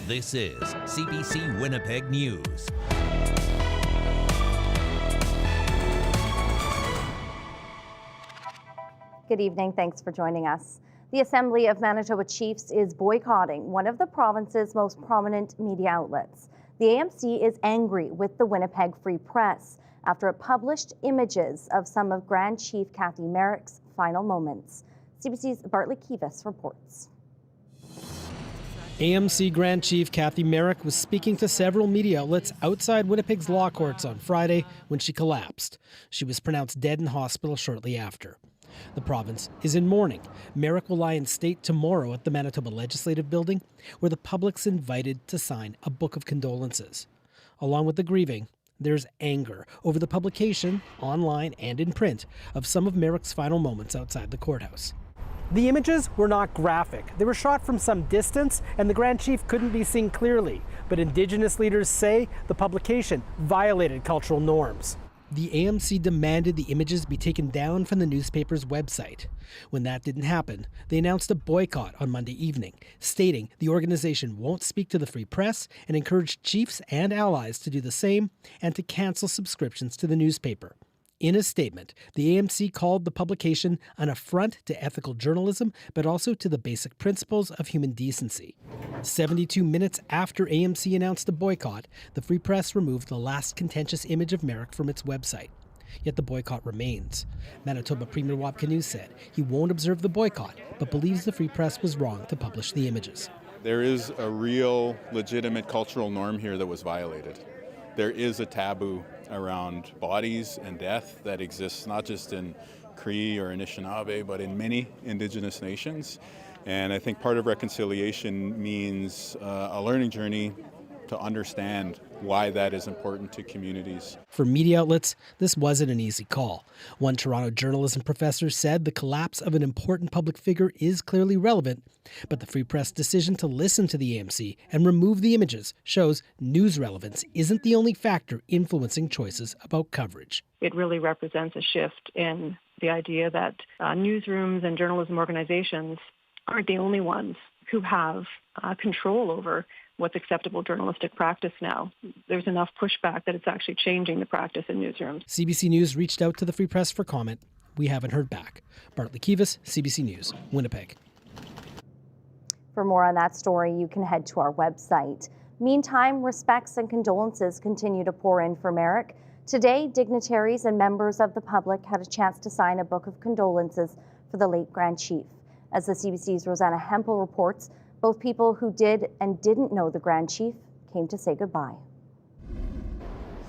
This is CBC Winnipeg News. Good evening. Thanks for joining us. The Assembly of Manitoba Chiefs is boycotting one of the province's most prominent media outlets. The AMC is angry with the Winnipeg Free Press after it published images of some of Grand Chief Kathy Merrick's final moments. CBC's Bartley Kivas reports. AMC Grand Chief Kathy Merrick was speaking to several media outlets outside Winnipeg's law courts on Friday when she collapsed. She was pronounced dead in hospital shortly after. The province is in mourning. Merrick will lie in state tomorrow at the Manitoba Legislative Building, where the public's invited to sign a book of condolences. Along with the grieving, there's anger over the publication, online and in print, of some of Merrick's final moments outside the courthouse. The images were not graphic. They were shot from some distance, and the Grand Chief couldn't be seen clearly. But Indigenous leaders say the publication violated cultural norms. The AMC demanded the images be taken down from the newspaper's website. When that didn't happen, they announced a boycott on Monday evening, stating the organization won't speak to the Free Press and encouraged chiefs and allies to do the same and to cancel subscriptions to the newspaper. In a statement, the AMC called the publication an affront to ethical journalism, but also to the basic principles of human decency. 72 minutes after AMC announced a boycott, the Free Press removed the last contentious image of Merrick from its website. Yet the boycott remains. Manitoba Premier Wapkanu said he won't observe the boycott, but believes the Free Press was wrong to publish the images. There is a real, legitimate cultural norm here that was violated. There is a taboo around bodies and death that exists not just in Cree or Anishinaabe, but in many Indigenous nations. And I think part of reconciliation means a learning journey to understand why that is important to communities. For media outlets, this wasn't an easy call. One Toronto journalism professor said the collapse of an important public figure is clearly relevant, but the Free Press decision to listen to the AMC and remove the images shows news relevance isn't the only factor influencing choices about coverage. It really represents a shift in the idea that newsrooms and journalism organizations aren't the only ones who have control over what's acceptable journalistic practice now. There's enough pushback that it's actually changing the practice in newsrooms. CBC News reached out to the Free Press for comment. We haven't heard back. Bartley Kivas, CBC News, Winnipeg. For more on that story, you can head to our website. Meantime, respects and condolences continue to pour in for Merrick. Today, dignitaries and members of the public had a chance to sign a book of condolences for the late Grand Chief. As the CBC's Rosanna Hempel reports, both people who did and didn't know the Grand Chief came to say goodbye.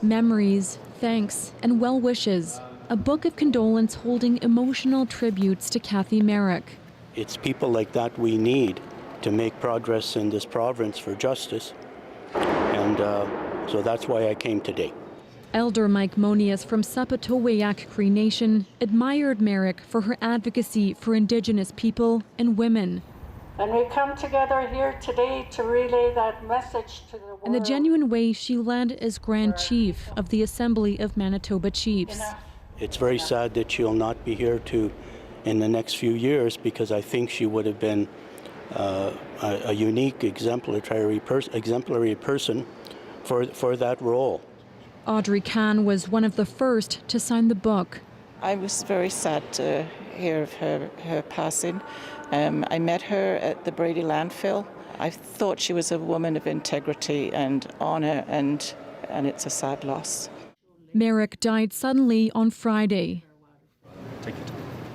Memories, thanks, and well wishes. A book of condolence holding emotional tributes to Kathy Merrick. It's people like that we need to make progress in this province for justice. And so that's why I came today. Elder Mike Monius from Sept Cree Nation admired Merrick for her advocacy for Indigenous people and women. And we come together here today to relay that message to the world. And the genuine way she led as Grand Chief of the Assembly of Manitoba Chiefs. It's very sad that she'll not be here in the next few years, because I think she would have been a unique, exemplary person for that role. Audrey Kahn was one of the first to sign the book. I was very sad to hear of her passing. I met her at the Brady landfill. I thought she was a woman of integrity and honour, and it's a sad loss. Merrick died suddenly on Friday.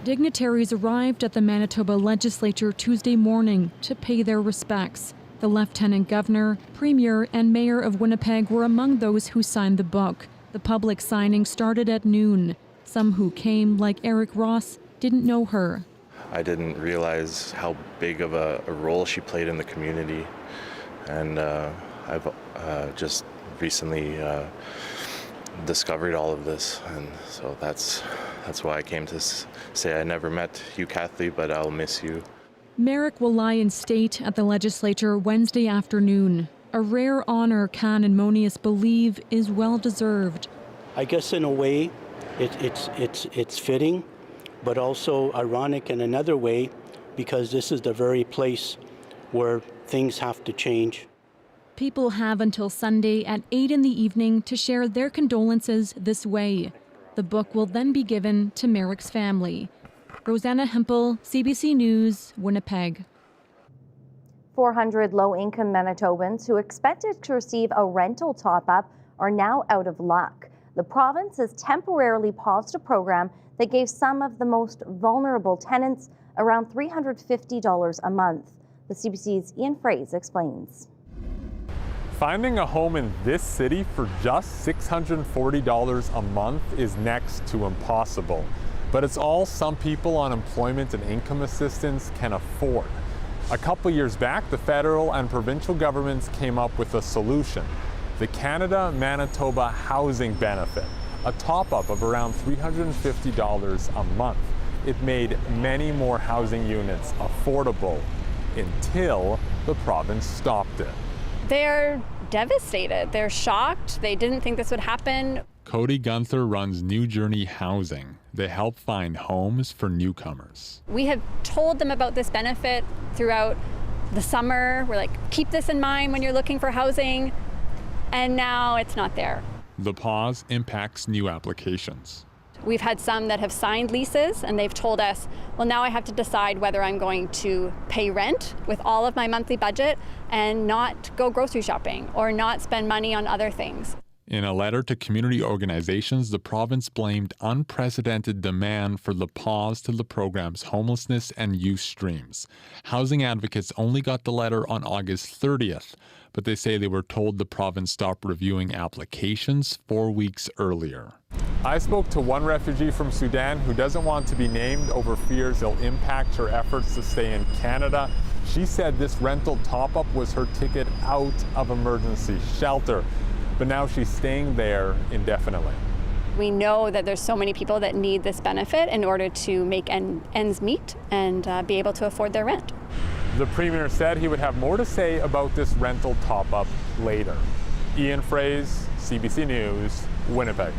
Dignitaries arrived at the Manitoba legislature Tuesday morning to pay their respects. The Lieutenant Governor, Premier, and Mayor of Winnipeg were among those who signed the book. The public signing started at noon. Some who came, like Eric Ross, didn't know her. I didn't realize how big of a role she played in the community, and I've just recently discovered all of this, and so that's why I came to say I never met you, Kathy, but I'll miss you. Merrick will lie in state at the legislature Wednesday afternoon, a rare honor Kahn and Monius believe is well-deserved. I guess in a way it's fitting, but also ironic in another way, because this is the very place where things have to change. People have until Sunday at 8 in the evening to share their condolences this way. The book will then be given to Merrick's family. Rosanna Hempel, CBC News, Winnipeg. 400 low-income Manitobans who expected to receive a rental top-up are now out of luck. The province has temporarily paused a program that gave some of the most vulnerable tenants around $350 a month. The CBC's Ian Fraze explains. Finding a home in this city for just $640 a month is next to impossible. But it's all some people on employment and income assistance can afford. A couple years back, the federal and provincial governments came up with a solution: the Canada-Manitoba Housing Benefit, a top-up of around $350 a month. It made many more housing units affordable until the province stopped it. They're devastated. They're shocked. They didn't think this would happen. Cody Gunther runs New Journey Housing. They help find homes for newcomers. We have told them about this benefit throughout the summer. We're like, keep this in mind when you're looking for housing. And now it's not there. The pause impacts new applications. We've had some that have signed leases and they've told us, well, now I have to decide whether I'm going to pay rent with all of my monthly budget and not go grocery shopping or not spend money on other things. In a letter to community organizations, the province blamed unprecedented demand for the pause to the program's homelessness and youth streams. Housing advocates only got the letter on August 30th, but they say they were told the province stopped reviewing applications 4 weeks earlier. I spoke to one refugee from Sudan who doesn't want to be named over fears it'll impact her efforts to stay in Canada. She said this rental top-up was her ticket out of emergency shelter, but now she's staying there indefinitely. We know that there's so many people that need this benefit in order to make ends meet and be able to afford their rent. The Premier said he would have more to say about this rental top-up later. Ian Fraze, CBC News, Winnipeg.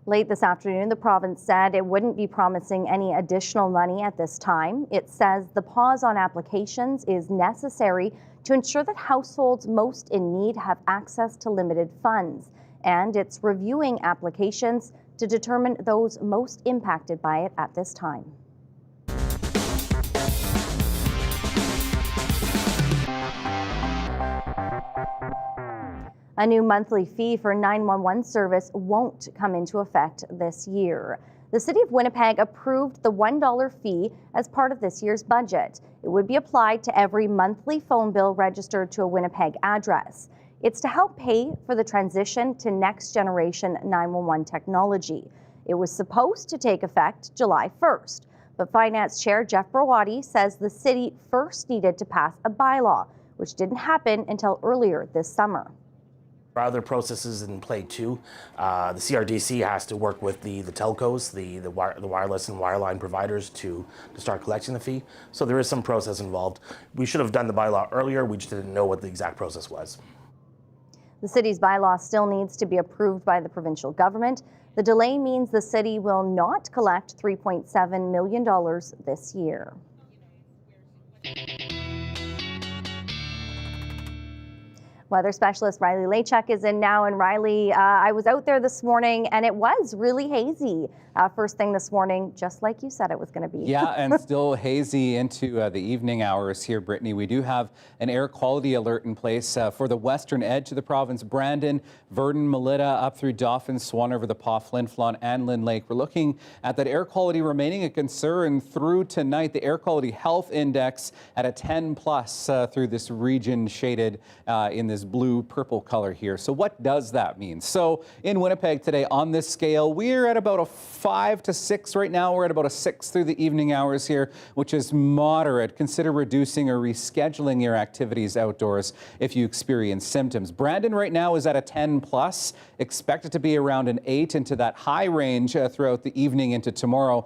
Late this afternoon, the province said it wouldn't be promising any additional money at this time. It says the pause on applications is necessary to ensure that households most in need have access to limited funds. And it's reviewing applications to determine those most impacted by it at this time. A new monthly fee for 911 service won't come into effect this year. The City of Winnipeg approved the $1 fee as part of this year's budget. It would be applied to every monthly phone bill registered to a Winnipeg address. It's to help pay for the transition to next generation 911 technology. It was supposed to take effect July 1st, but Finance Chair Jeff Brawadi says the city first needed to pass a bylaw, which didn't happen until earlier this summer. There are other processes in play too. The CRDC has to work with the telcos, the wireless and wireline providers to start collecting the fee. So there is some process involved. We should have done the bylaw earlier. We just didn't know what the exact process was. The city's bylaw still needs to be approved by the provincial government. The delay means the city will not collect $3.7 million this year. Weather specialist Riley Lachuk is in now. And Riley, I was out there this morning and it was really hazy first thing this morning, just like you said it was going to be. Yeah, and still hazy into the evening hours here, Brittany. We do have an air quality alert in place for the western edge of the province. Brandon, Verdon, Melita, up through Dauphin, Swan River, the Paw, Flin Flon, and Lynn Lake. We're looking at that air quality remaining a concern through tonight. The air quality health index at a 10 plus through this region shaded in this blue purple color here. So what does that mean? So in Winnipeg today on this scale, we're at about a 5 to 6 right now. We're at about a 6 through the evening hours here, which is moderate. Consider reducing or rescheduling your activities outdoors if you experience symptoms. Brandon right now is at a 10 plus. Expect it to be around an 8 into that high range throughout the evening into tomorrow.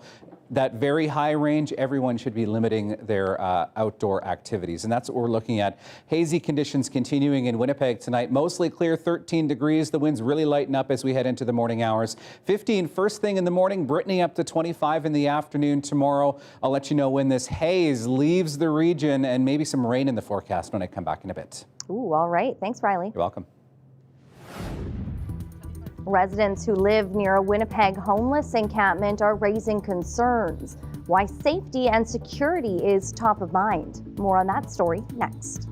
that very high range, everyone should be limiting their outdoor activities. And that's what we're looking at. Hazy conditions continuing in Winnipeg tonight. Mostly clear, 13 degrees. The winds really lighten up as we head into the morning hours. 15 first thing in the morning, Brittany up to 25 in the afternoon tomorrow. I'll let you know when this haze leaves the region, and maybe some rain in the forecast when I come back in a bit. Ooh, all right. Thanks, Riley. You're welcome. Residents who live near a Winnipeg homeless encampment are raising concerns. Why safety and security is top of mind. More on that story next.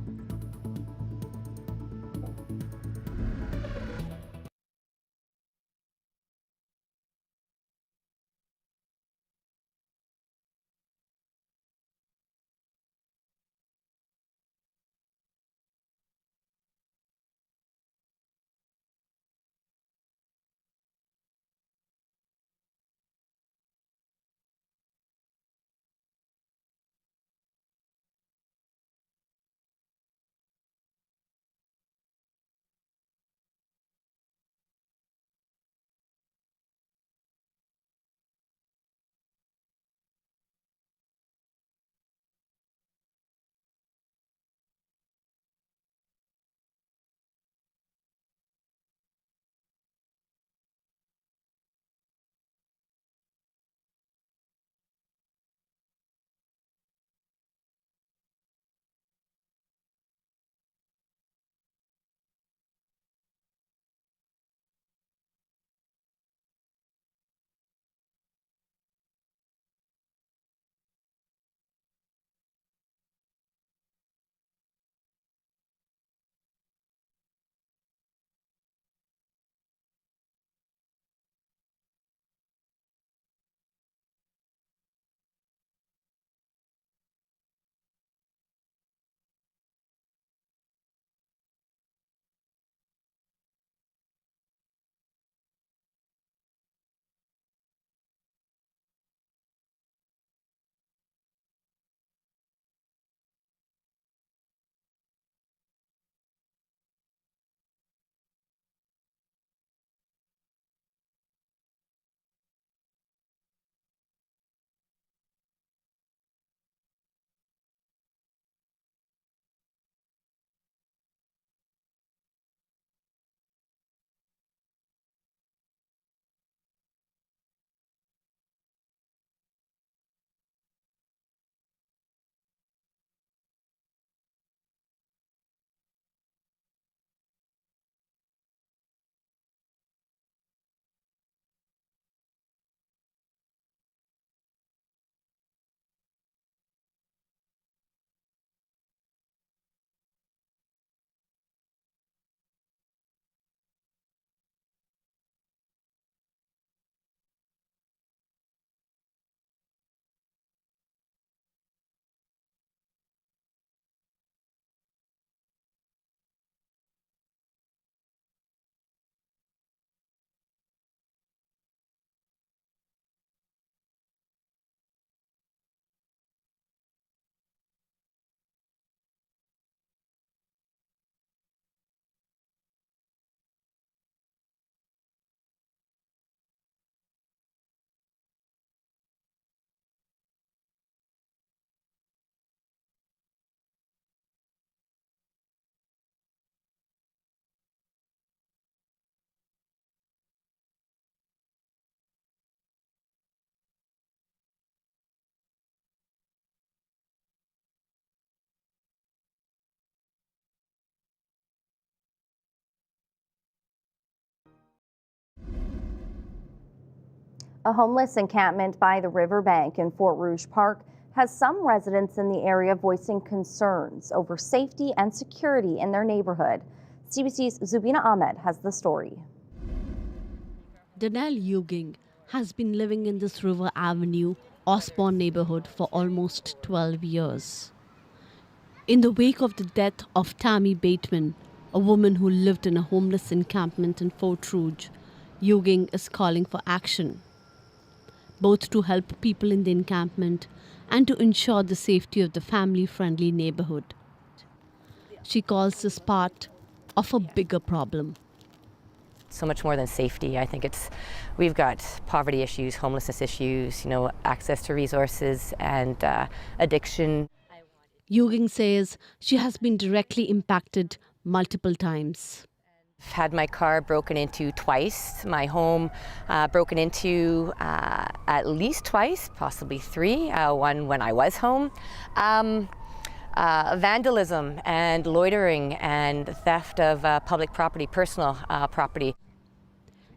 A homeless encampment by the riverbank in Fort Rouge Park has some residents in the area voicing concerns over safety and security in their neighborhood. CBC's Zubina Ahmed has the story. Danelle Yuging has been living in this River Avenue, Osborne neighborhood for almost 12 years. In the wake of the death of Tammy Bateman, a woman who lived in a homeless encampment in Fort Rouge, Yuging is calling for action, both to help people in the encampment and to ensure the safety of the family-friendly neighborhood. She calls this part of a bigger problem. so much more than safety. I think we've got poverty issues, homelessness issues, access to resources and addiction. Yuging says she has been directly impacted multiple times. I've had my car broken into twice, my home broken into at least twice, possibly three, one when I was home. Vandalism and loitering and theft of public property, personal property.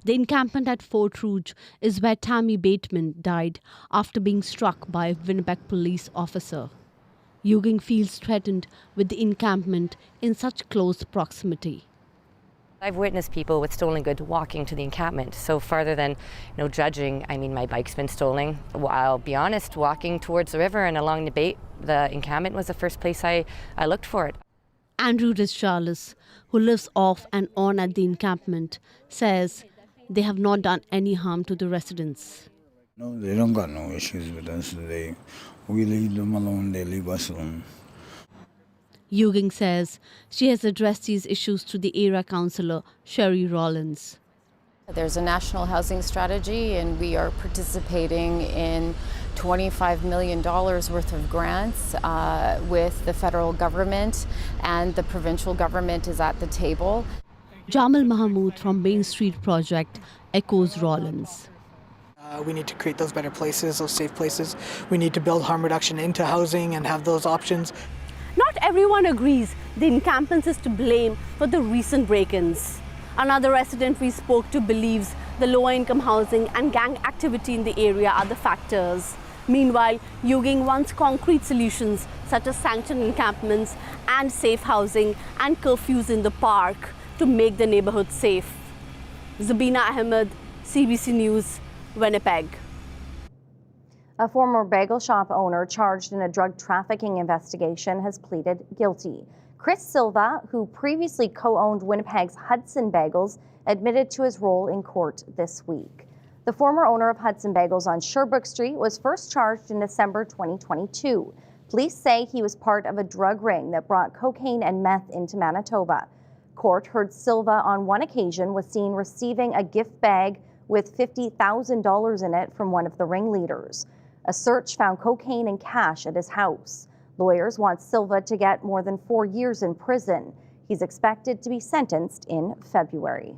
The encampment at Fort Rouge is where Tammy Bateman died after being struck by a Winnipeg police officer. Yuging feels threatened with the encampment in such close proximity. I've witnessed people with stolen goods walking to the encampment. So farther than judging, I mean, my bike's been stolen. I'll be honest, walking towards the river and along the encampment was the first place I looked for it. Andrew Rischarlis, who lives off and on at the encampment, says they have not done any harm to the residents. No, they don't got no issues with us. We leave them alone, they leave us alone. Yuging says she has addressed these issues to the area councillor, Sherry Rollins. There's a national housing strategy, and we are participating in $25 million worth of grants with the federal government, and the provincial government is at the table. Jamal Mahmood from Main Street Project echoes Rollins. We need to create those better places, those safe places. We need to build harm reduction into housing and have those options. Not everyone agrees the encampment is to blame for the recent break-ins. Another resident we spoke to believes the lower-income housing and gang activity in the area are the factors. Meanwhile, Yuging wants concrete solutions such as sanctioned encampments and safe housing and curfews in the park to make the neighborhood safe. Zabina Ahmed, CBC News, Winnipeg. A former bagel shop owner charged in a drug trafficking investigation has pleaded guilty. Chris Silva, who previously co-owned Winnipeg's Hudson Bagels, admitted to his role in court this week. The former owner of Hudson Bagels on Sherbrooke Street was first charged in December 2022. Police say he was part of a drug ring that brought cocaine and meth into Manitoba. Court heard Silva on one occasion was seen receiving a gift bag with $50,000 in it from one of the ringleaders. A search found cocaine and cash at his house. Lawyers want Silva to get more than 4 years in prison. He's expected to be sentenced in February.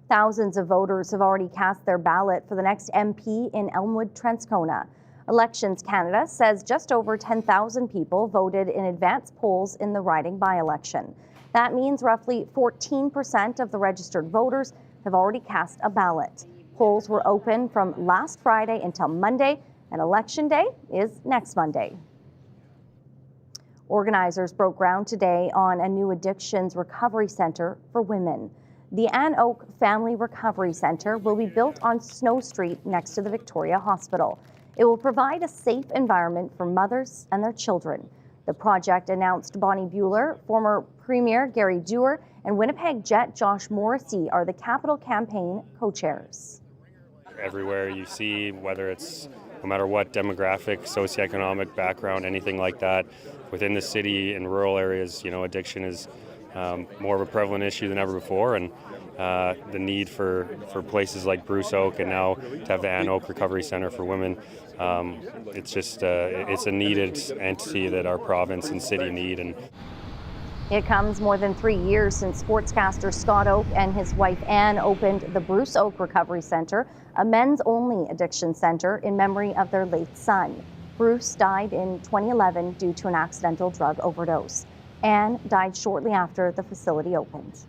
Thousands of voters have already cast their ballot for the next MP in Elmwood-Transcona. Elections Canada says just over 10,000 people voted in advance polls in the riding by-election. That means roughly 14% of the registered voters have already cast a ballot. Polls were open from last Friday until Monday, and Election Day is next Monday. Organizers broke ground today on a new addictions recovery center for women. The Ann Oak Family Recovery Center will be built on Snow Street next to the Victoria Hospital. It will provide a safe environment for mothers and their children. The project announced Bonnie Buehler, former Premier Gary Dewar, and Winnipeg Jet Josh Morrissey are the capital campaign co-chairs. Everywhere you see, whether it's no matter what demographic, socioeconomic background, anything like that, within the city and rural areas, addiction is more of a prevalent issue than ever before, and the need for places like Bruce Oak and now to have the Ann Oak Recovery Center for Women, it's just it's a needed entity that our province and city need. And it comes more than 3 years since sportscaster Scott Oak and his wife Ann opened the Bruce Oak Recovery Center, a men's-only addiction center in memory of their late son. Bruce died in 2011 due to an accidental drug overdose. Ann died shortly after the facility opened.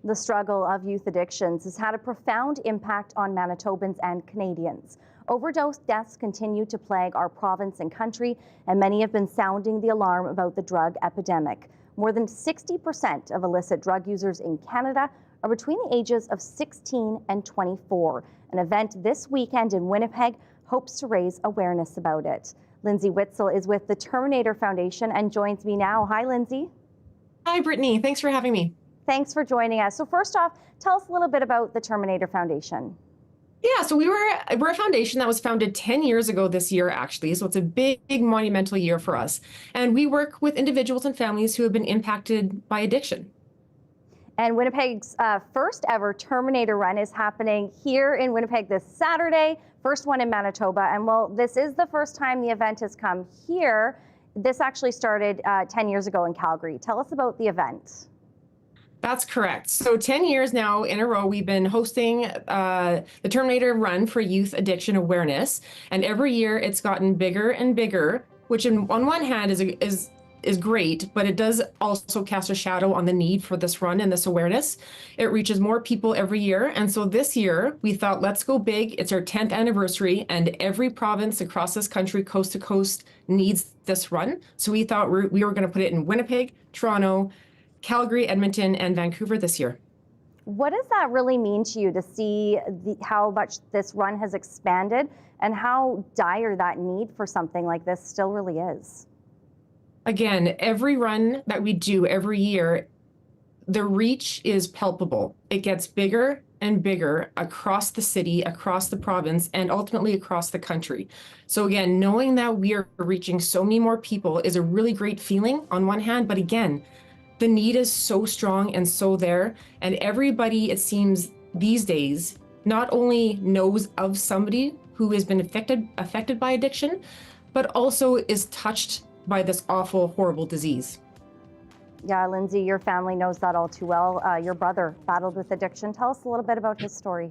The struggle of youth addictions has had a profound impact on Manitobans and Canadians. Overdose deaths continue to plague our province and country, and many have been sounding the alarm about the drug epidemic. More than 60% of illicit drug users in Canada are between the ages of 16 and 24. An event this weekend in Winnipeg hopes to raise awareness about it. Lindsay Witzel is with the Terminator Foundation and joins me now. Hi, Lindsay. Hi, Brittany. Thanks for having me. Thanks for joining us. So first off, tell us a little bit about the Terminator Foundation. Yeah, so we're a foundation that was founded 10 years ago this year, actually. So it's a big, monumental year for us. And we work with individuals and families who have been impacted by addiction. And Winnipeg's first ever Terminator run is happening here in Winnipeg this Saturday, first one in Manitoba. And well, this is the first time the event has come here. This actually started 10 years ago in Calgary. Tell us about the event. That's correct. So 10 years now in a row, we've been hosting the Terminator Run for Youth Addiction Awareness. And every year it's gotten bigger and bigger, which on one hand is great, but it does also cast a shadow on the need for this run and this awareness. It reaches more people every year. And so this year we thought, let's go big. It's our 10th anniversary and every province across this country, coast to coast, needs this run. So we thought we were going to put it in Winnipeg, Toronto, Calgary, Edmonton, and Vancouver this year. What does that really mean to you to see how much this run has expanded and how dire that need for something like this still really is? Again, every run that we do every year, the reach is palpable. It gets bigger and bigger across the city, across the province, and ultimately across the country. So again, knowing that we are reaching so many more people is a really great feeling on one hand, but again, the need is so strong and so there, and everybody, it seems these days, not only knows of somebody who has been affected by addiction, but also is touched by this awful, horrible disease. Yeah, Lindsay, your family knows that all too well. Your brother battled with addiction. Tell us a little bit about his story.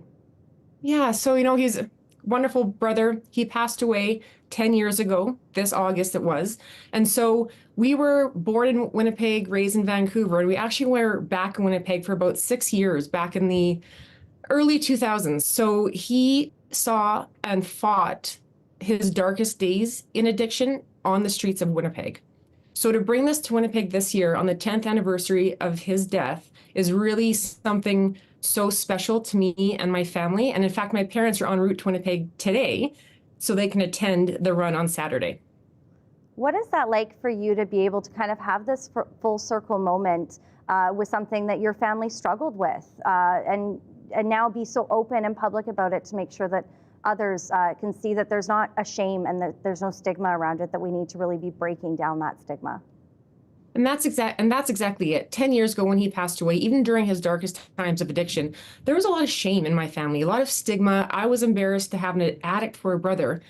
Yeah, so, he's a wonderful brother. He passed away 10 years ago, this August it was. And so we were born in Winnipeg, raised in Vancouver, and we actually were back in Winnipeg for about 6 years, back in the early 2000s. So he saw and fought his darkest days in addiction on the streets of Winnipeg. So to bring this to Winnipeg this year on the 10th anniversary of his death is really something so special to me and my family. And in fact, my parents are en route to Winnipeg today so they can attend the run on Saturday. What is that like for you to be able to kind of have this full circle moment with something that your family struggled with and now be so open and public about it to make sure that others can see that there's not a shame and that there's no stigma around it, that we need to really be breaking down that stigma? And that's exactly it. 10 years ago when he passed away, even during his darkest times of addiction, there was a lot of shame in my family, a lot of stigma. I was embarrassed to have an addict for a brother.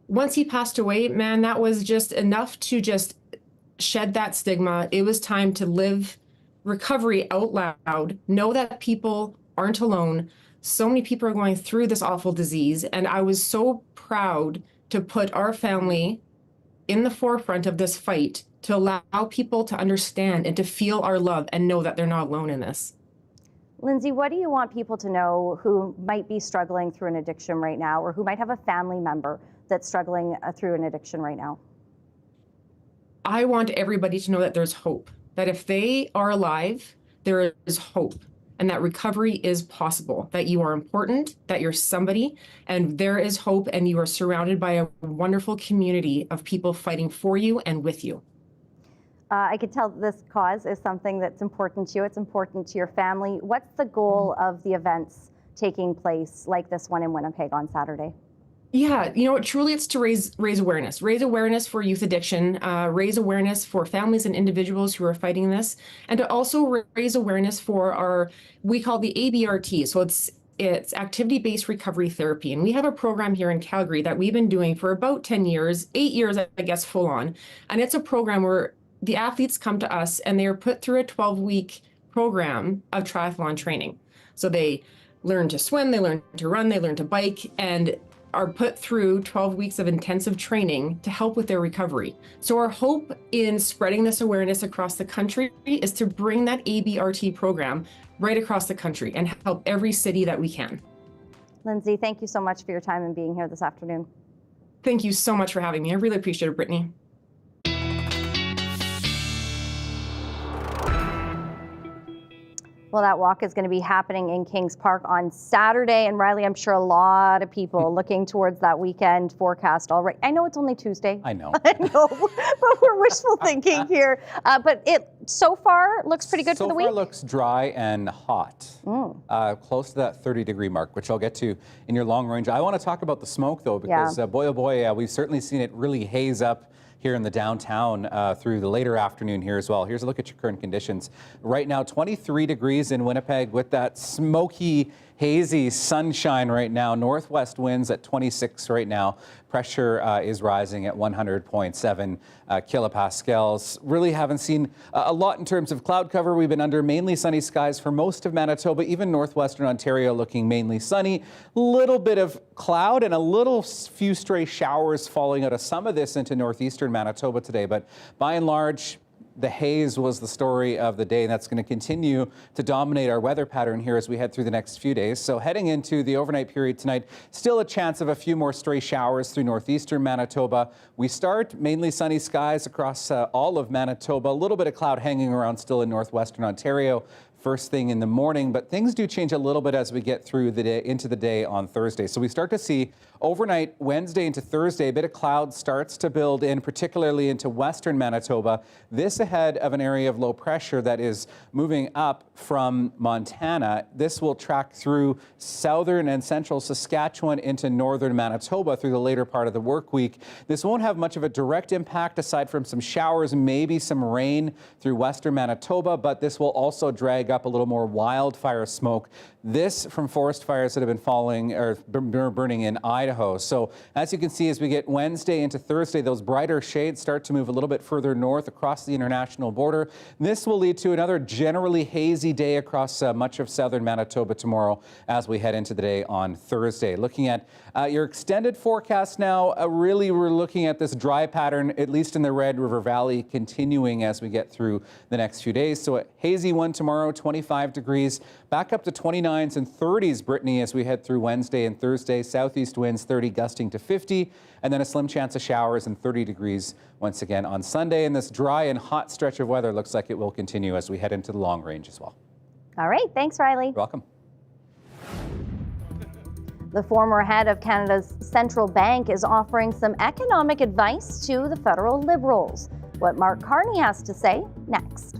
Once he passed away, man, that was just enough to just shed that stigma. It was time to live recovery out loud, know that people aren't alone. So many people are going through this awful disease, and I was so proud to put our family in the forefront of this fight to allow people to understand and to feel our love and know that they're not alone in this. Lindsay, what do you want people to know who might be struggling through an addiction right now, or who might have a family member that's struggling through an addiction right now? I want everybody to know that there's hope, that if they are alive, there is hope. And that recovery is possible, that you are important, that you're somebody, and there is hope, and you are surrounded by a wonderful community of people fighting for you and with you. I could tell this cause is something that's important to you. It's important to your family. What's the goal of the events taking place like this one in Winnipeg on Saturday? Yeah, truly it's to raise awareness for youth addiction, raise awareness for families and individuals who are fighting this, and to also raise awareness for we call the ABRT. So it's activity-based recovery therapy. And we have a program here in Calgary that we've been doing for about 10 years, 8 years, I guess, full on. And it's a program where the athletes come to us and they are put through a 12-week program of triathlon training. So they learn to swim, they learn to run, they learn to bike, and are put through 12 weeks of intensive training to help with their recovery. So our hope in spreading this awareness across the country is to bring that ABRT program right across the country and help every city that we can. Lindsay, thank you so much for your time and being here this afternoon. Thank you so much for having me. I really appreciate it, Brittany. Well, that walk is going to be happening in Kings Park on Saturday. And Riley, I'm sure a lot of people looking towards that weekend forecast already. I know it's only Tuesday. I know. I know, but we're wishful thinking here. But it so far looks pretty good for the week. So far looks dry and hot, close to that 30-degree mark, which I'll get to in your long range. I want to talk about the smoke, though, because boy, oh boy, we've certainly seen it really haze up here in the downtown through the later afternoon here as well. Here's a look at your current conditions. Right now, 23 degrees in Winnipeg with that smoky, hazy sunshine right now. Northwest winds at 26 right now. Pressure is rising at 100.7 kilopascals. Really haven't seen a lot in terms of cloud cover. We've been under mainly sunny skies for most of Manitoba, even northwestern Ontario looking mainly sunny. Little bit of cloud and a little few stray showers falling out of some of this into northeastern Manitoba today. But by and large, the haze was the story of the day, and that's going to continue to dominate our weather pattern here as we head through the next few days. So heading into the overnight period tonight, still a chance of a few more stray showers through northeastern Manitoba. We start mainly sunny skies across all of Manitoba. A little bit of cloud hanging around still in northwestern Ontario first thing in the morning, but things do change a little bit as we get through the day into the day on Thursday. So we start to see overnight Wednesday into Thursday, a bit of cloud starts to build in, particularly into western Manitoba. This ahead of an area of low pressure that is moving up from Montana. This will track through southern and central Saskatchewan into northern Manitoba through the later part of the work week. This won't have much of a direct impact aside from some showers, maybe some rain through western Manitoba, but this will also drag up a little more wildfire smoke. This from forest fires that have been falling or burning in Idaho. So as you can see, as we get Wednesday into Thursday, those brighter shades start to move a little bit further north across the international border. This will lead to another generally hazy day across much of southern Manitoba tomorrow as we head into the day on Thursday. Looking at your extended forecast now, really we're looking at this dry pattern, at least in the Red River Valley, continuing as we get through the next few days. So a hazy one tomorrow, 25 degrees, back up to 29s and 30s, Brittany, as we head through Wednesday and Thursday. Southeast winds 30 gusting to 50, and then a slim chance of showers and 30 degrees once again on Sunday. And this dry and hot stretch of weather looks like it will continue as we head into the long range as well. All right. Thanks, Riley. You're welcome. The former head of Canada's central bank is offering some economic advice to the federal Liberals. What Mark Carney has to say next.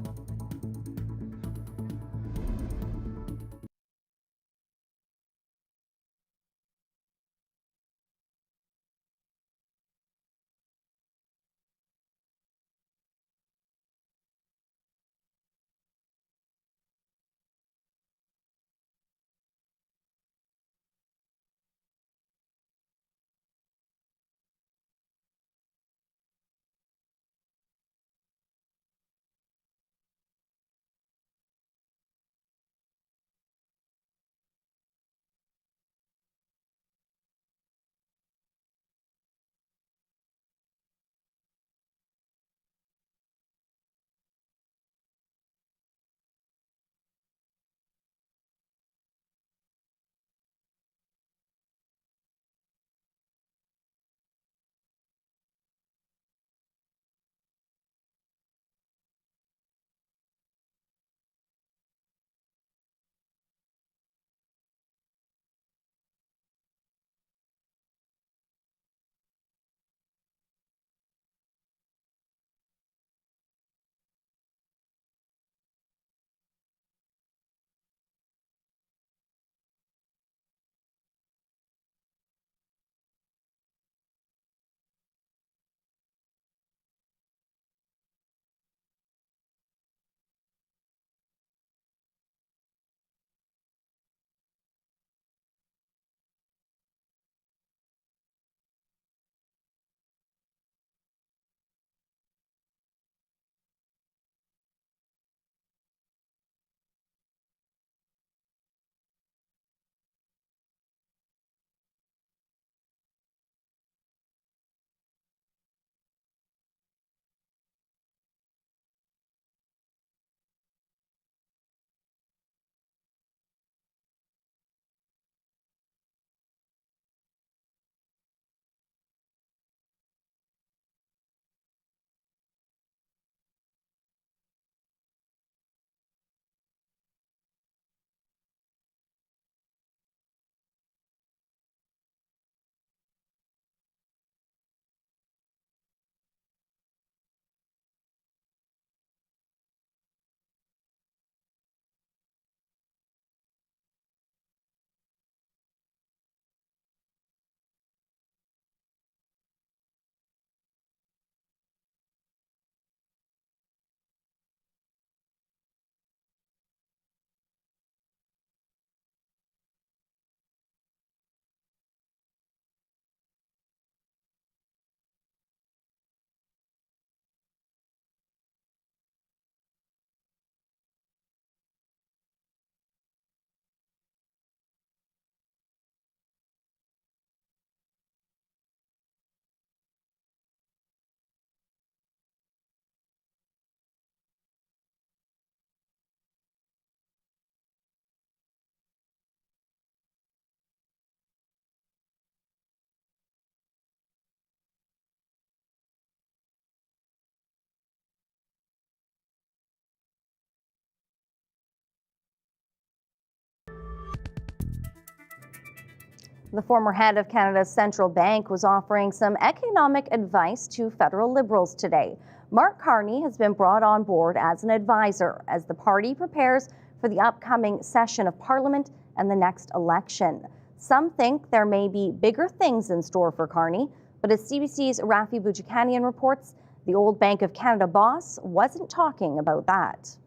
The former head of Canada's central bank was offering some economic advice to federal Liberals today. Mark Carney has been brought on board as an advisor as the party prepares for the upcoming session of Parliament and the next election. Some think there may be bigger things in store for Carney, but as CBC's Rafi Boudjikanian reports, the old Bank of Canada boss wasn't talking about that.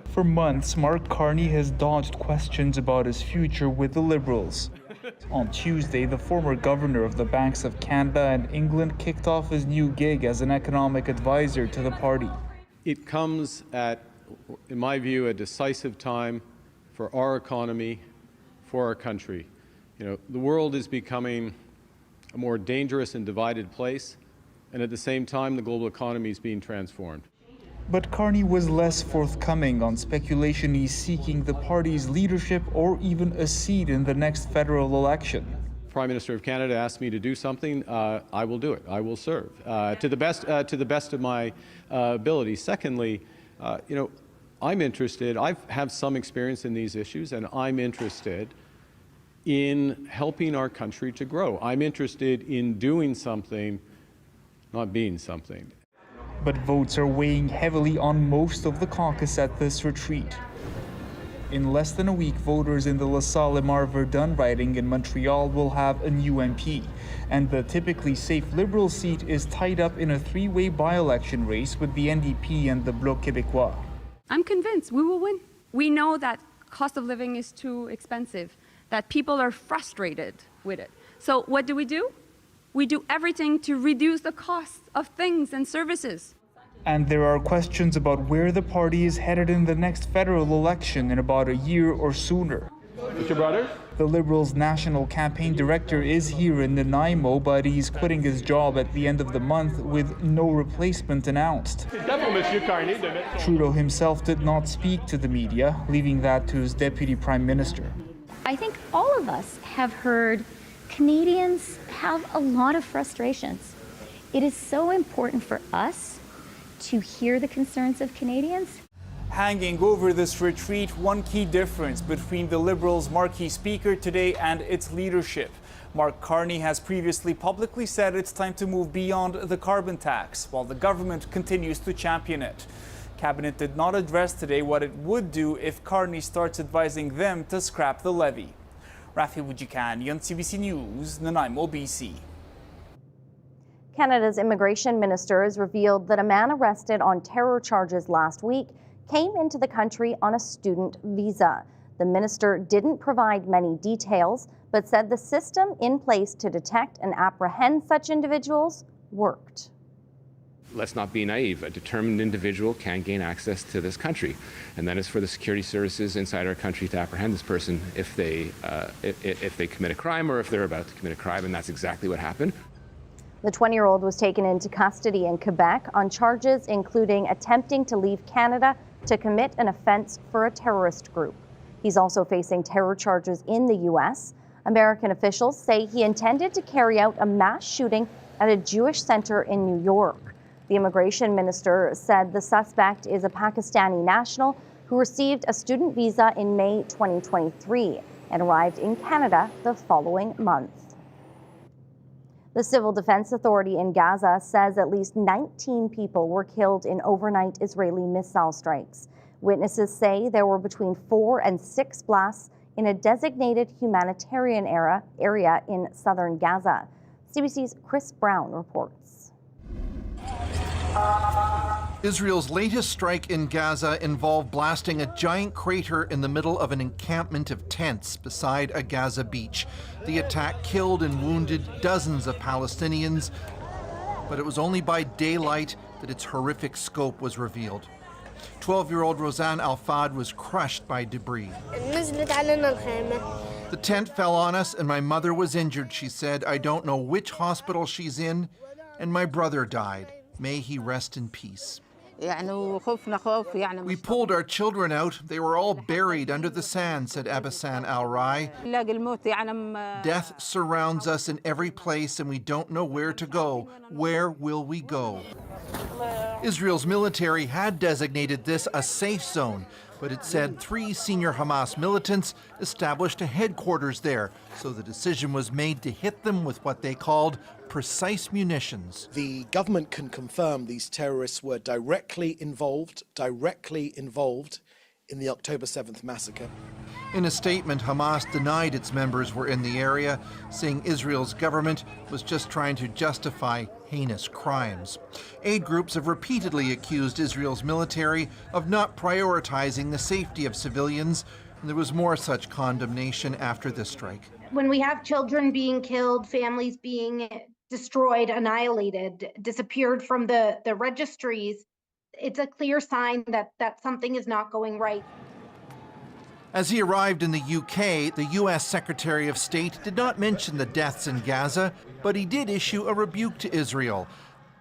For months, Mark Carney has dodged questions about his future with the Liberals. On Tuesday, the former governor of the Banks of Canada and England kicked off his new gig as an economic advisor to the party. It comes at, in my view, a decisive time for our economy, for our country. You know, the world is becoming a more dangerous and divided place, and at the same time, the global economy is being transformed. But Carney was less forthcoming on speculation he's seeking the party's leadership or even a seat in the next federal election. Prime Minister of Canada asked me to do something, I will do it. I will serve to the best of my ability. Secondly, you know, I'm interested. I have some experience in these issues, and I'm interested in helping our country to grow. I'm interested in doing something, not being something. But votes are weighing heavily on most of the caucus at this retreat. In less than a week, voters in the LaSalle-Lamar-Verdun riding in Montreal will have a new MP, and the typically safe Liberal seat is tied up in a three-way by-election race with the NDP and the Bloc Québécois. I'm convinced we will win. We know that cost of living is too expensive, that people are frustrated with it. So what do? We do everything to reduce the cost of things and services. And there are questions about where the party is headed in the next federal election in about a year or sooner. What's your brother? The Liberals' national campaign director is here in Nanaimo, but he's quitting his job at the end of the month with no replacement announced. Trudeau himself did not speak to the media, leaving that to his deputy prime minister. I think all of us have heard Canadians have a lot of frustrations. It is so important for us to hear the concerns of Canadians. Hanging over this retreat, one key difference between the Liberals' marquee speaker today and its leadership. Mark Carney has previously publicly said it's time to move beyond the carbon tax, while the government continues to champion it. Cabinet did not address today what it would do if Carney starts advising them to scrap the levy. Rafi Boudjikanian, CBC News, Nanaimo, BC. Canada's immigration minister has revealed that a man arrested on terror charges last week came into the country on a student visa. The minister didn't provide many details, but said the system in place to detect and apprehend such individuals worked. Let's not be naive. A determined individual can gain access to this country, and that is for the security services inside our country to apprehend this person if they commit a crime or if they're about to commit a crime, and that's exactly what happened. The 20-year-old was taken into custody in Quebec on charges including attempting to leave Canada to commit an offense for a terrorist group. He's also facing terror charges in the U.S. American officials say he intended to carry out a mass shooting at a Jewish center in New York. The immigration minister said the suspect is a Pakistani national who received a student visa in May 2023 and arrived in Canada the following month. The Civil Defense Authority in Gaza says at least 19 people were killed in overnight Israeli missile strikes. Witnesses say there were between 4 and 6 blasts in a designated humanitarian area in southern Gaza. CBC's Chris Brown reports. Israel's latest strike in Gaza involved blasting a giant crater in the middle of an encampment of tents beside a Gaza beach. The attack killed and wounded dozens of Palestinians, but it was only by daylight that its horrific scope was revealed. 12-year-old Rosanne Al-Fad was crushed by debris. The tent fell on us and my mother was injured, she said. I don't know which hospital she's in, and my brother died. May he rest in peace. We pulled our children out. They were all buried under the sand, said Abbasan Al-Rai. Death surrounds us in every place and we don't know where to go. Where will we go? Israel's military had designated this a safe zone, but it said 3 senior Hamas militants established a headquarters there, so the decision was made to hit them with what they called precise munitions. The government can confirm these terrorists were directly involved in the October 7th massacre. In a statement, Hamas denied its members were in the area, saying Israel's government was just trying to justify heinous crimes. Aid groups have repeatedly accused Israel's military of not prioritizing the safety of civilians, and there was more such condemnation after this strike. When we have children being killed, families being destroyed, annihilated, disappeared from the registries, it's a clear sign that something is not going right. As he arrived in the UK, the US Secretary of State did not mention the deaths in Gaza, but he did issue a rebuke to Israel.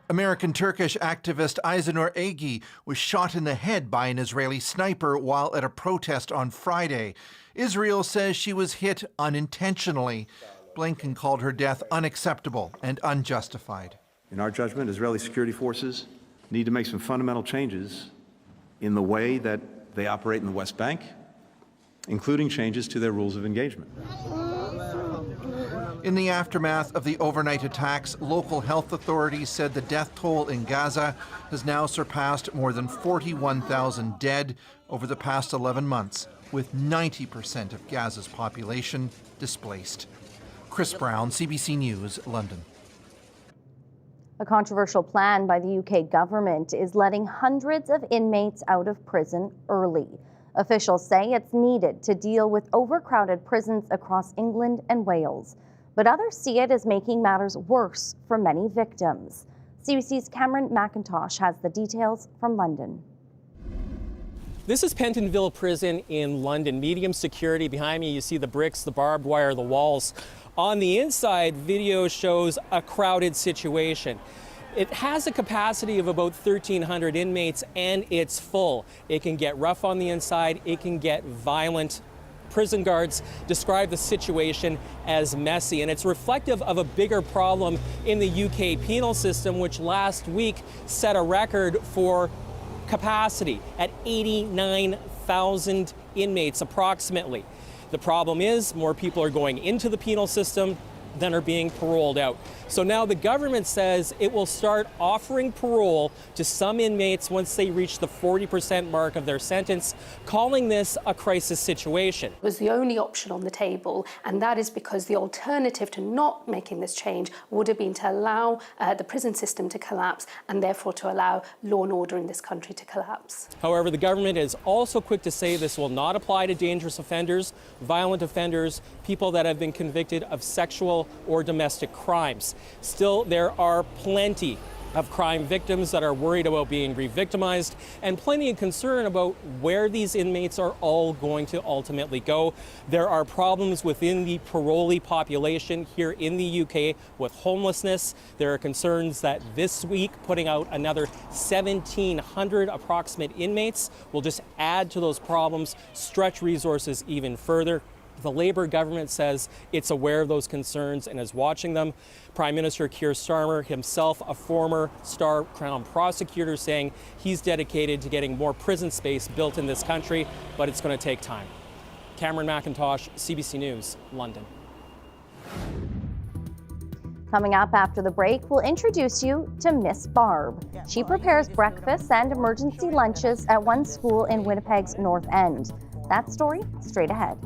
American-Turkish activist Aysenur Agi was shot in the head by an Israeli sniper while at a protest on Friday. Israel says she was hit unintentionally. Blinken called her death unacceptable and unjustified. In our judgment, Israeli security forces need to make some fundamental changes in the way that they operate in the West Bank, including changes to their rules of engagement. In the aftermath of the overnight attacks, local health authorities said the death toll in Gaza has now surpassed more than 41,000 dead over the past 11 months, with 90% of Gaza's population displaced. Chris Brown, CBC News, London. A controversial plan by the UK government is letting hundreds of inmates out of prison early. Officials say it's needed to deal with overcrowded prisons across England and Wales. But others see it as making matters worse for many victims. CBC's Cameron McIntosh has the details from London. This is Pentonville Prison in London. Medium security. Behind me, you see the bricks, the barbed wire, the walls. On the inside, video shows a crowded situation. It has a capacity of about 1,300 inmates, and it's full. It can get rough on the inside. It can get violent. Prison guards describe the situation as messy, and it's reflective of a bigger problem in the UK penal system, which last week set a record for capacity at 89,000 inmates approximately. The problem is more people are going into the penal system than are being paroled out. So now the government says it will start offering parole to some inmates once they reach the 40% mark of their sentence, calling this a crisis situation. It was the only option on the table, and that is because the alternative to not making this change would have been to allow the prison system to collapse and therefore to allow law and order in this country to collapse. However, the government is also quick to say this will not apply to dangerous offenders, violent offenders, people that have been convicted of sexual or domestic crimes. Still, there are plenty of crime victims that are worried about being re-victimized and plenty of concern about where these inmates are all going to ultimately go. There are problems within the parolee population here in the UK with homelessness. There are concerns that this week putting out another 1,700 approximate inmates will just add to those problems, stretch resources even further. The Labour government says it's aware of those concerns and is watching them. Prime Minister Keir Starmer, himself a former star Crown prosecutor, saying he's dedicated to getting more prison space built in this country, but it's going to take time. Cameron McIntosh, CBC News, London. Coming up after the break, we'll introduce you to Miss Barb. She prepares breakfasts and emergency lunches at one school in Winnipeg's North End. That story straight ahead.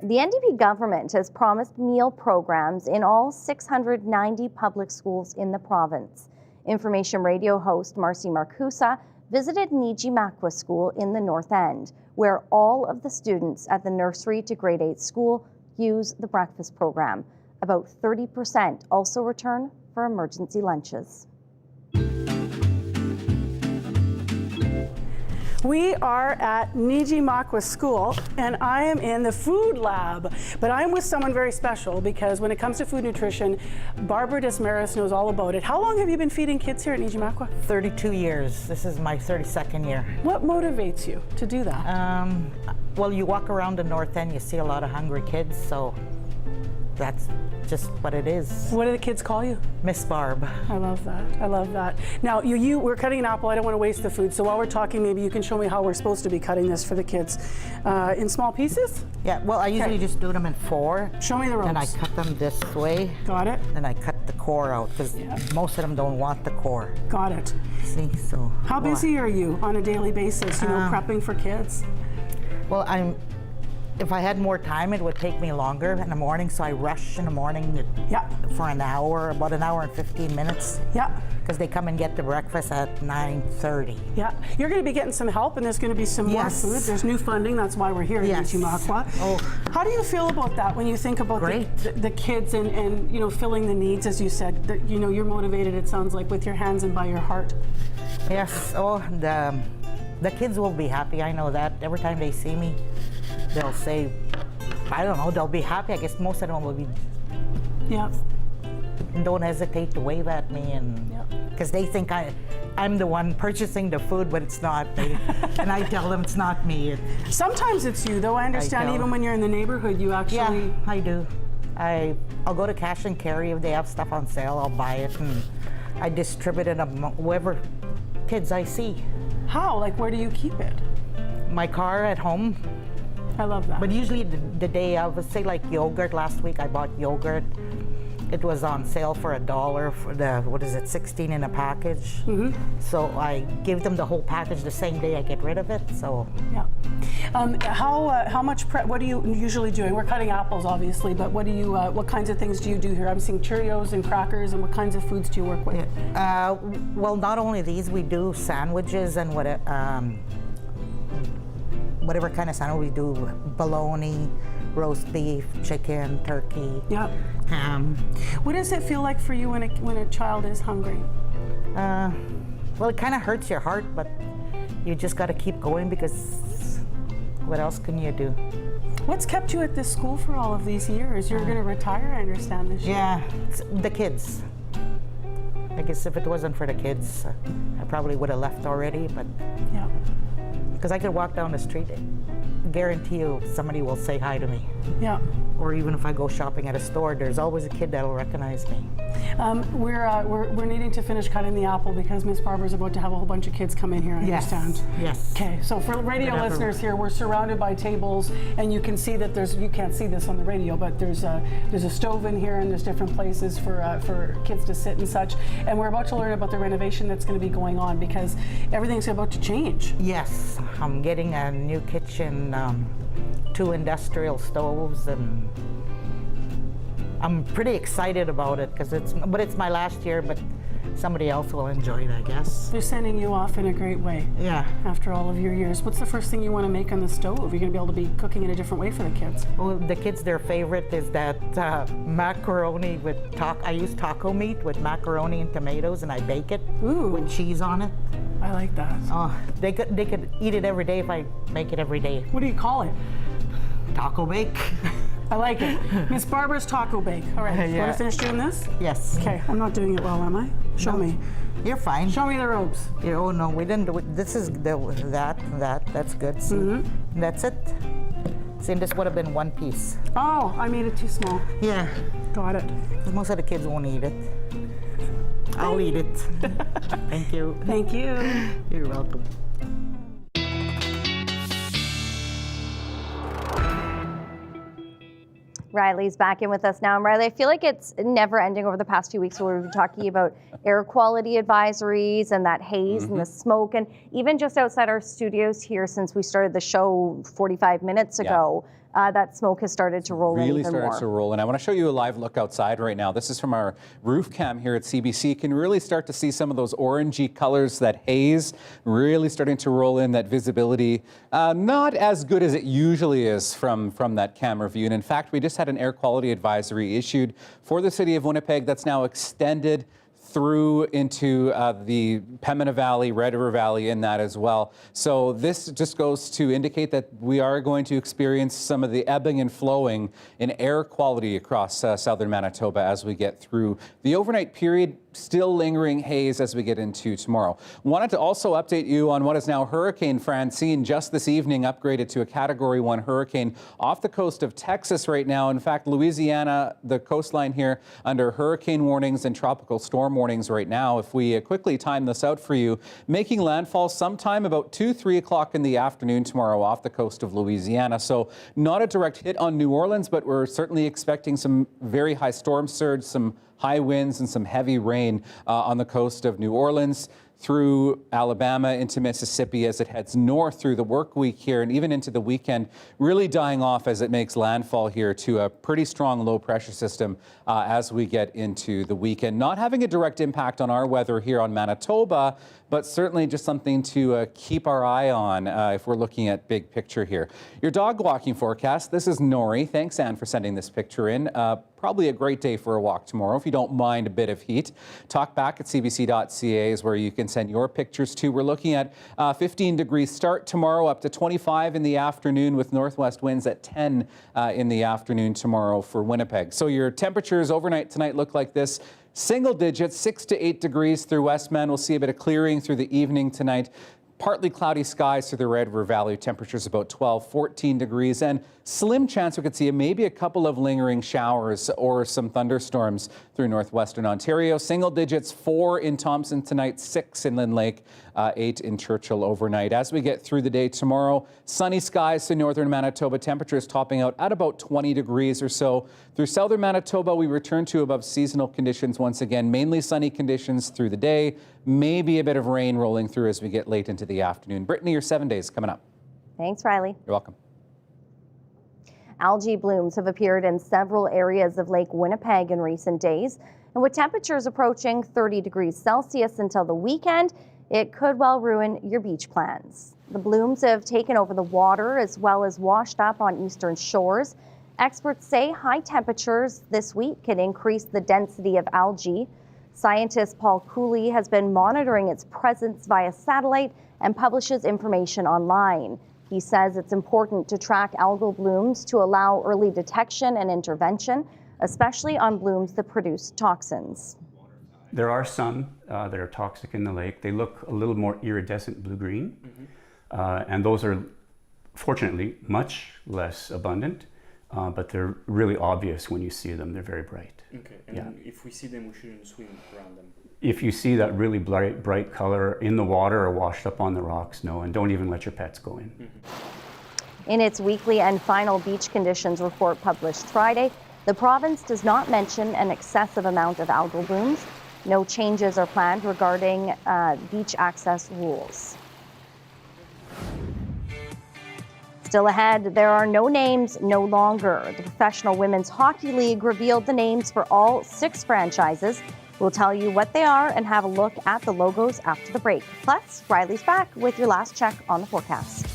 The NDP government has promised meal programs in all 690 public schools in the province. Information radio host Marcy Marcusa visited Neighbourhoods School in the North End, where all of the students at the nursery to grade 8 school use the breakfast program. About 30% also return for emergency lunches. We are at Neighbourhoods School, and I am in the food lab. But I'm with someone very special because when it comes to food nutrition, Barbara Desmarais knows all about it. How long have you been feeding kids here at Neighbourhoods? 32 years. This is my 32nd year. What motivates you to do that? Well, you walk around the North End, you see a lot of hungry kids, so that's just what it is. What do the kids call you? Miss Barb. I love that. I love that. Now, we're cutting an apple. I don't want to waste the food. So while we're talking, maybe you can show me how we're supposed to be cutting this for the kids. In small pieces? Yeah, well, I usually just do them in 4. Show me the ropes. And I cut them this way. Got it. And I cut the core out because most of them don't want the core. Got it. See, so. How busy are you on a daily basis, prepping for kids? Well, if I had more time, it would take me longer in the morning, so I rush in the morning for an hour, about an hour and 15 minutes. Yeah. Because they come and get the breakfast at 9:30. Yeah. You're going to be getting some help, and there's going to be some more food. There's new funding. That's why we're here in Neighbourhoods. Oh. How do you feel about that when you think about the kids and filling the needs, as you said? That, you're motivated, it sounds like, with your hands and by your heart. Yes. Oh, the kids will be happy. I know that. Every time they see me, they'll say, I don't know, they'll be happy. I guess most of them will be. Yeah. Don't hesitate to wave at me, and because they think I'm the one purchasing the food, but it's not. And I tell them it's not me. Sometimes it's you, though. I understand even when you're in the neighborhood, you actually. Yeah, I do. I'll go to cash and carry if they have stuff on sale. I'll buy it and I distribute it among whoever kids I see. How? Like, where do you keep it? My car at home. I love that. But usually the day of, say like yogurt, last week I bought yogurt. It was on sale for $1 for the, 16 in a package. So I give them the whole package the same day I get rid of it, so. Yeah. How much prep, what are you usually doing? We're cutting apples, obviously, but what kinds of things do you do here? I'm seeing Cheerios and crackers, and what kinds of foods do you work with? Well, not only these, we do sandwiches and whatever kind of sandwich we do, bologna, roast beef, chicken, turkey, ham. What does it feel like for you when a child is hungry? Well, it kind of hurts your heart, but you just got to keep going because what else can you do? What's kept you at this school for all of these years? You're going to retire, I understand, this year. Yeah, it's the kids. I guess if it wasn't for the kids, I probably would have left already, but yeah. Because I could walk down the street, guarantee you somebody will say hi to me. Yeah. Or even if I go shopping at a store, there's always a kid that'll recognize me. We're needing to finish cutting the apple because Miss Barbara's about to have a whole bunch of kids come in here, I understand. Yes. Okay, so for radio listeners here, we're surrounded by tables, and you can see that you can't see this on the radio, but there's a stove in here, and there's different places for kids to sit and such. And we're about to learn about the renovation that's going to be going on because everything's about to change. Yes, I'm getting a new kitchen, 2 industrial stoves, and I'm pretty excited about it because it's my last year, but somebody else will enjoy it, I guess. They're sending you off in a great way. Yeah. After all of your years. What's the first thing you want to make on the stove? You're going to be able to be cooking in a different way for the kids. Well, the kids, their favorite is that macaroni with I use taco meat with macaroni and tomatoes, and I bake it with cheese on it. I like that. Oh, they could eat it every day if I make it every day. What do you call it? Taco bake. I like it. Miss Barbara's Taco Bake. All right, you want to finish doing this? Yes. Okay, I'm not doing it well, am I? Show me. You're fine. Show me the ropes. Yeah, oh no, we didn't do it. This is that's good. See, that's it. See, this would have been 1 piece. Oh, I made it too small. Yeah. Got it. Most of the kids won't eat it. I'll eat it. Thank you. Thank you. You're welcome. Riley's back in with us now. And Riley, I feel like it's never ending over the past few weeks where we've been talking about air quality advisories and that haze and the smoke. And even just outside our studios here, since we started the show 45 minutes ago, that smoke has started to roll in Really even started more. to roll in. I want to show you a live look outside right now. This is from our roof cam here at CBC. You can really start to see some of those orangey colors, that haze really starting to roll in, that visibility. Not as good as it usually is from that camera view. And in fact, we just had an air quality advisory issued for the city of Winnipeg that's now extended through into the Pembina Valley, Red River Valley in that as well. So this just goes to indicate that we are going to experience some of the ebbing and flowing in air quality across southern Manitoba as we get through the overnight period. Still lingering haze as we get into tomorrow. Wanted to also update you on what is now Hurricane Francine, just this evening upgraded to a Category 1 hurricane off the coast of Texas right now. In fact, Louisiana, the coastline here, under hurricane warnings and tropical storm warnings right now. If we quickly time this out for you, making landfall sometime about 2-3 o'clock in the afternoon tomorrow off the coast of Louisiana. So not a direct hit on New Orleans, but we're certainly expecting some very high storm surge, some high winds and some heavy rain on the coast of New Orleans, through Alabama into Mississippi as it heads north through the work week here and even into the weekend, really dying off as it makes landfall here to a pretty strong low pressure system as we get into the weekend. Not having a direct impact on our weather here on Manitoba, but certainly just something to keep our eye on if we're looking at big picture here. Your dog walking forecast. This is Nori. Thanks, Anne, for sending this picture in. Probably a great day for a walk tomorrow if you don't mind a bit of heat. Talk back at cbc.ca is where you can send your pictures to. We're looking at 15 degrees start tomorrow, up to 25 in the afternoon with northwest winds at 10 in the afternoon tomorrow for Winnipeg. So your temperatures overnight tonight look like this. Single digits, 6 to 8 degrees through Westman. We'll see a bit of clearing through the evening tonight. Partly cloudy skies through the Red River Valley. Temperatures about 12, 14 degrees, and slim chance we could see maybe a couple of lingering showers or some thunderstorms through northwestern Ontario. Single digits, 4 in Thompson tonight, 6 in Lynn Lake, 8 in Churchill overnight. As we get through the day tomorrow, sunny skies to northern Manitoba. Temperatures topping out at about 20 degrees or so. Through southern Manitoba, we return to above seasonal conditions once again. Mainly sunny conditions through the day. Maybe a bit of rain rolling through as we get late into the afternoon. Brittany, your 7 days coming up. Thanks, Riley. You're welcome. Algae blooms have appeared in several areas of Lake Winnipeg in recent days. And with temperatures approaching 30 degrees Celsius until the weekend, it could well ruin your beach plans. The blooms have taken over the water as well as washed up on eastern shores. Experts say high temperatures this week can increase the density of algae. Scientist Paul Cooley has been monitoring its presence via satellite and publishes information online. He says it's important to track algal blooms to allow early detection and intervention, especially on blooms that produce toxins. There are some that are toxic in the lake. They look a little more iridescent blue-green, and those are fortunately much less abundant, but they're really obvious when you see them. They're very bright. Okay, and if we see them, we shouldn't swim around them? If you see that really bright color in the water or washed up on the rocks, no, and don't even let your pets go in. In its weekly and final beach conditions report published Friday, the province does not mention an excessive amount of algal blooms. No changes are planned regarding beach access rules. Still ahead, there are no names no longer. The Professional Women's Hockey League revealed the names for all 6 franchises. We'll tell you what they are and have a look at the logos after the break. Plus, Riley's back with your last check on the forecast.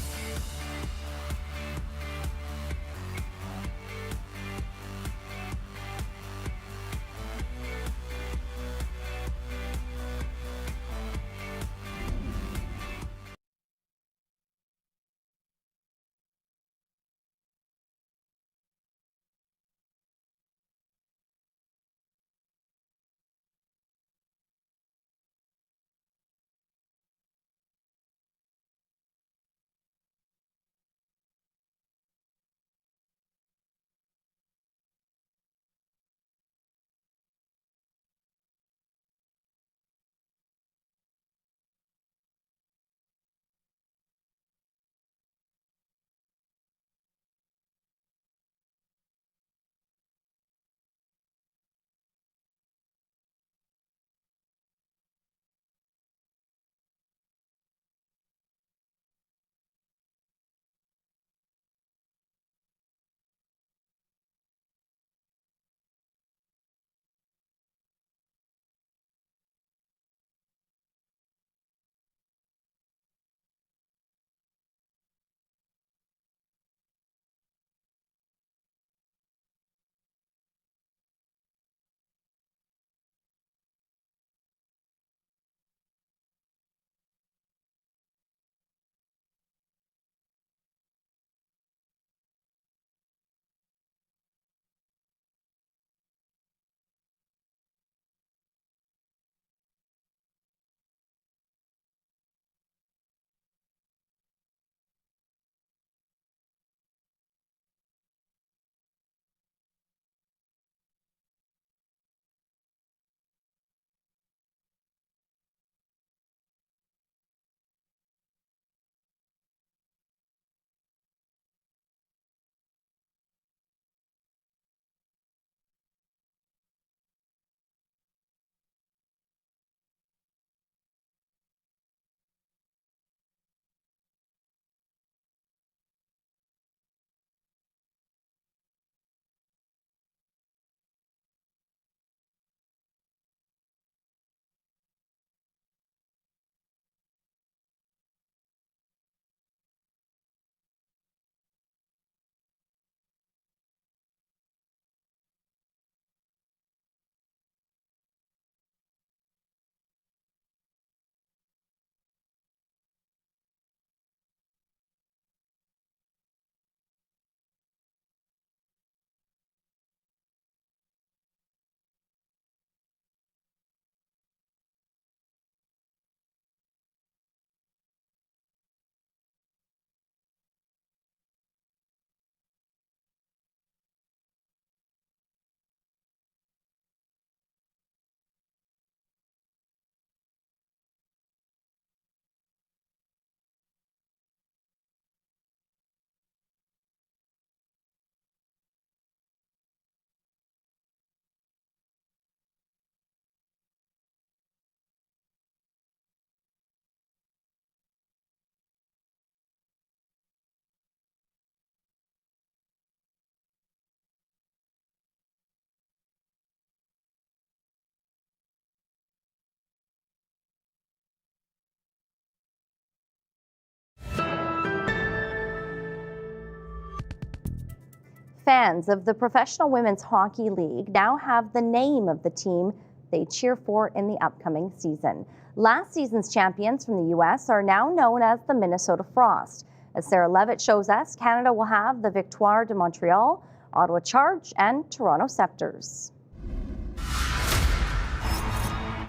Fans of the Professional Women's Hockey League now have the name of the team they cheer for in the upcoming season. Last season's champions from the U.S. are now known as the Minnesota Frost. As Sarah Levitt shows us, Canada will have the Victoire de Montreal, Ottawa Charge, and Toronto Scepters.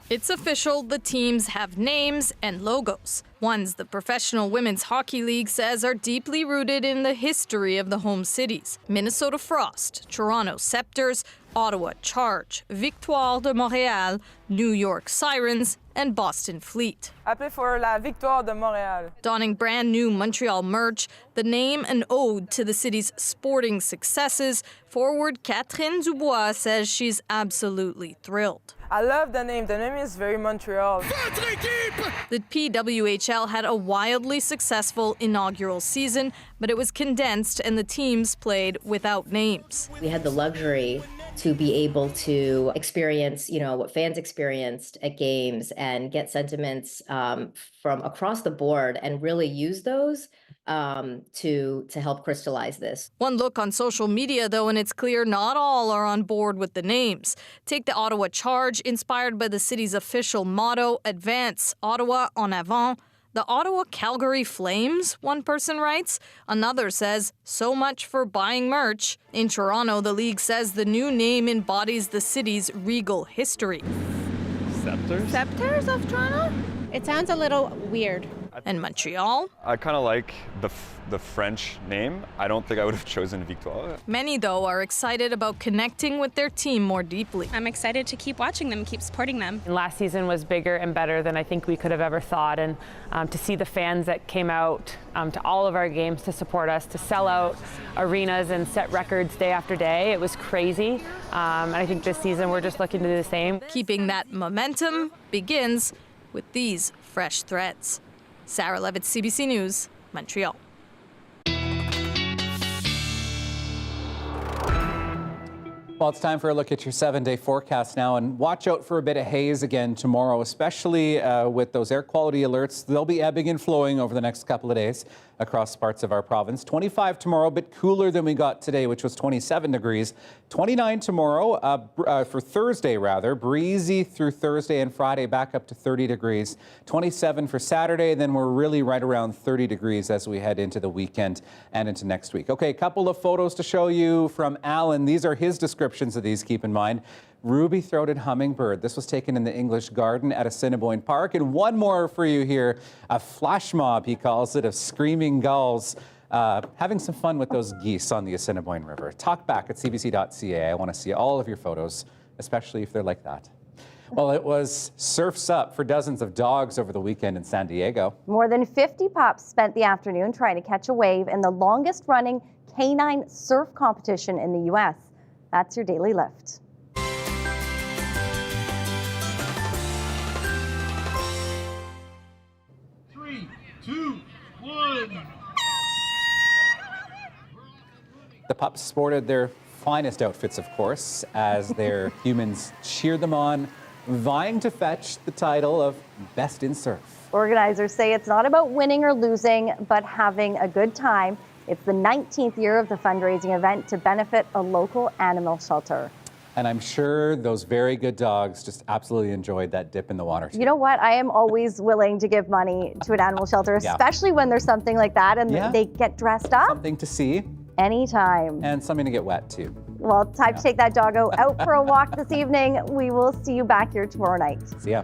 It's official, the teams have names and logos. Ones the Professional Women's Hockey League says are deeply rooted in the history of the home cities. Minnesota Frost, Toronto Scepters, Ottawa Charge, Victoire de Montréal, New York Sirens, and Boston Fleet. Appelez for la Victoire de Montréal. Donning brand new Montreal merch, the name an ode to the city's sporting successes, forward Catherine Dubois says she's absolutely thrilled. I love the name. The name is very Montreal. The PWHL had a wildly successful inaugural season, but it was condensed and the teams played without names. We had the luxury to be able to experience, what fans experienced at games and get sentiments from across the board and really use those to help crystallize this. One look on social media, though, and it's clear not all are on board with the names. Take the Ottawa Charge, inspired by the city's official motto, Advance, Ottawa en avant. The Ottawa Calgary Flames, one person writes. Another says, so much for buying merch. In Toronto, the league says the new name embodies the city's regal history. Scepters? Scepters of Toronto? It sounds a little weird. And Montreal? I kind of like the French name. I don't think I would have chosen Victoire. Many, though, are excited about connecting with their team more deeply. I'm excited to keep watching them, keep supporting them. And last season was bigger and better than I think we could have ever thought. And to see the fans that came out to all of our games to support us, to sell out arenas and set records day after day, it was crazy. And I think this season we're just looking to do the same. Keeping that momentum begins with these fresh threads. Sarah Levitt, CBC News, Montreal. Well, it's time for a look at your 7-day forecast now, and watch out for a bit of haze again tomorrow, especially with those air quality alerts. They'll be ebbing and flowing over the next couple of days across parts of our province. 25 tomorrow, a bit cooler than we got today, which was 27 degrees. 29 tomorrow, for Thursday rather, breezy through Thursday and Friday, back up to 30 degrees. 27 for Saturday, then we're really right around 30 degrees as we head into the weekend and into next week. Okay, a couple of photos to show you from Alan. These are his descriptions of these, keep in mind. Ruby-throated hummingbird. This was taken in the English Garden at Assiniboine Park. And one more for you here, a flash mob, he calls it, of screaming gulls having some fun with those geese on the Assiniboine River. Talk back at cbc.ca. I want to see all of your photos, especially if they're like that. Well, it was surf's up for dozens of dogs over the weekend in San Diego. More than 50 pups spent the afternoon trying to catch a wave in the longest-running canine surf competition in the U.S. That's your Daily Lift. The pups sported their finest outfits, of course, as their humans cheered them on, vying to fetch the title of Best in Surf. Organizers say it's not about winning or losing, but having a good time. It's the 19th year of the fundraising event to benefit a local animal shelter. And I'm sure those very good dogs just absolutely enjoyed that dip in the water, too. You know what? I am always willing to give money to an animal shelter, especially when there's something like that and they get dressed up. Something to see. Anytime. And something to get wet, too. Well, time to take that doggo out for a walk this evening. We will see you back here tomorrow night. See ya.